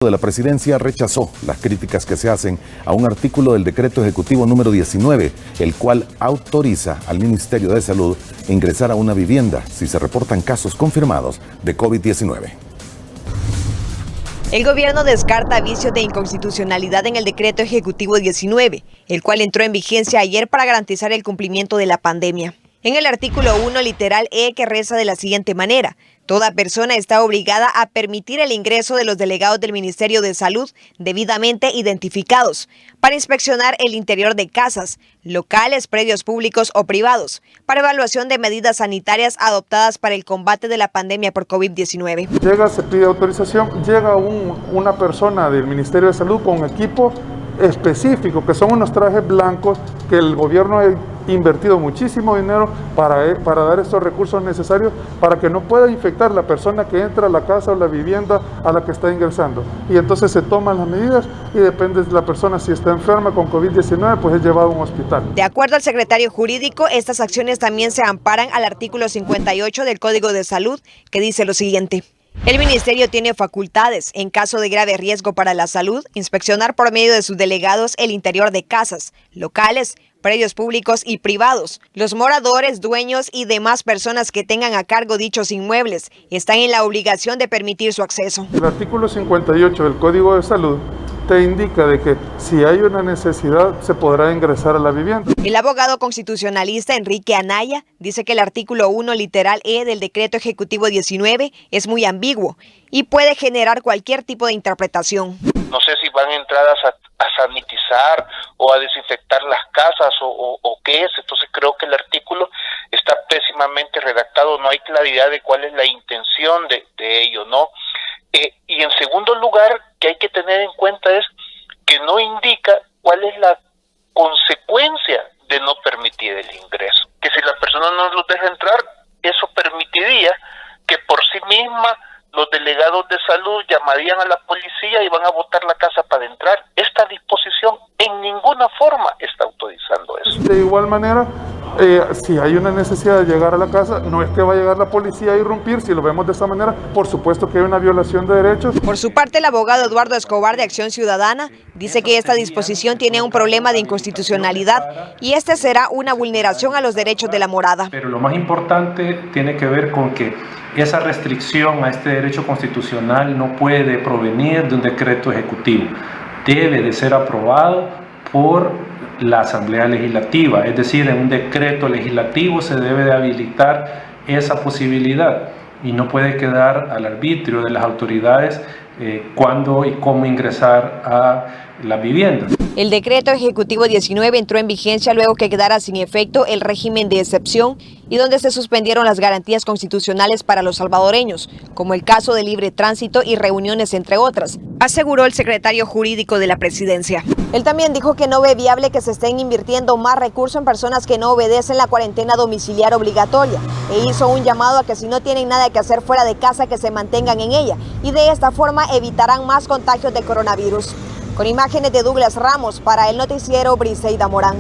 De la Presidencia rechazó las críticas que se hacen a un artículo del decreto ejecutivo número 19, el cual autoriza al Ministerio de Salud ingresar a una vivienda si se reportan casos confirmados de COVID-19. El gobierno descarta vicios de inconstitucionalidad en el decreto ejecutivo 19, el cual entró en vigencia ayer para garantizar el cumplimiento de la pandemia. En el artículo 1, literal E, que reza de la siguiente manera: toda persona está obligada a permitir el ingreso de los delegados del Ministerio de Salud debidamente identificados para inspeccionar el interior de casas, locales, predios públicos o privados, para evaluación de medidas sanitarias adoptadas para el combate de la pandemia por COVID-19. Se pide autorización, llega una persona del Ministerio de Salud con equipo específico, que son unos trajes blancos que el gobierno ha invertido muchísimo dinero para dar estos recursos necesarios para que no pueda infectar la persona que entra a la casa o la vivienda a la que está ingresando. Y entonces se toman las medidas y depende de la persona, si está enferma con COVID-19, pues es llevado a un hospital. De acuerdo al secretario jurídico, estas acciones también se amparan al artículo 58 del Código de Salud, que dice lo siguiente: el ministerio tiene facultades, en caso de grave riesgo para la salud, inspeccionar por medio de sus delegados el interior de casas, locales, predios públicos y privados. Los moradores, dueños y demás personas que tengan a cargo dichos inmuebles están en la obligación de permitir su acceso. El artículo 58 del Código de Salud te indica de que si hay una necesidad se podrá ingresar a la vivienda. El abogado constitucionalista Enrique Anaya dice que el artículo 1, literal E del decreto ejecutivo 19 es muy ambiguo y puede generar cualquier tipo de interpretación. No sé si van entradas a sanitizar o a desinfectar las casas o qué es. Entonces creo que el artículo está pésimamente redactado, no hay claridad de cuál es la intención de ello, ¿no? Y en segundo lugar, que hay que tener en cuenta es que no indica cuál es la consecuencia de no permitir el ingreso. Que si la persona no los deja entrar, eso permitiría que por sí misma los delegados de salud llamarían a la policía y van a botar la casa para entrar. Esta disposición en ninguna forma está autorizando eso. De igual manera, si hay una necesidad de llegar a la casa, no es que va a llegar la policía a irrumpir. Si lo vemos de esta manera, por supuesto que hay una violación de derechos. Por su parte, el abogado Eduardo Escobar de Acción Ciudadana dice que esta disposición tiene un problema de inconstitucionalidad y este será una vulneración a los derechos de la morada. Pero lo más importante tiene que ver con que esa restricción a este derecho constitucional no puede provenir de un decreto ejecutivo. Debe de ser aprobado por la Asamblea Legislativa, es decir, en un decreto legislativo se debe de habilitar esa posibilidad y no puede quedar al arbitrio de las autoridades cuándo y cómo ingresar a las viviendas. El decreto ejecutivo 19 entró en vigencia luego que quedara sin efecto el régimen de excepción y donde se suspendieron las garantías constitucionales para los salvadoreños, como el caso de libre tránsito y reuniones, entre otras, aseguró el secretario jurídico de la Presidencia. Él también dijo que no ve viable que se estén invirtiendo más recursos en personas que no obedecen la cuarentena domiciliar obligatoria e hizo un llamado a que si no tienen nada que hacer fuera de casa, que se mantengan en ella y de esta forma evitarán más contagios de coronavirus. Con imágenes de Douglas Ramos para el noticiero Briseida Morán.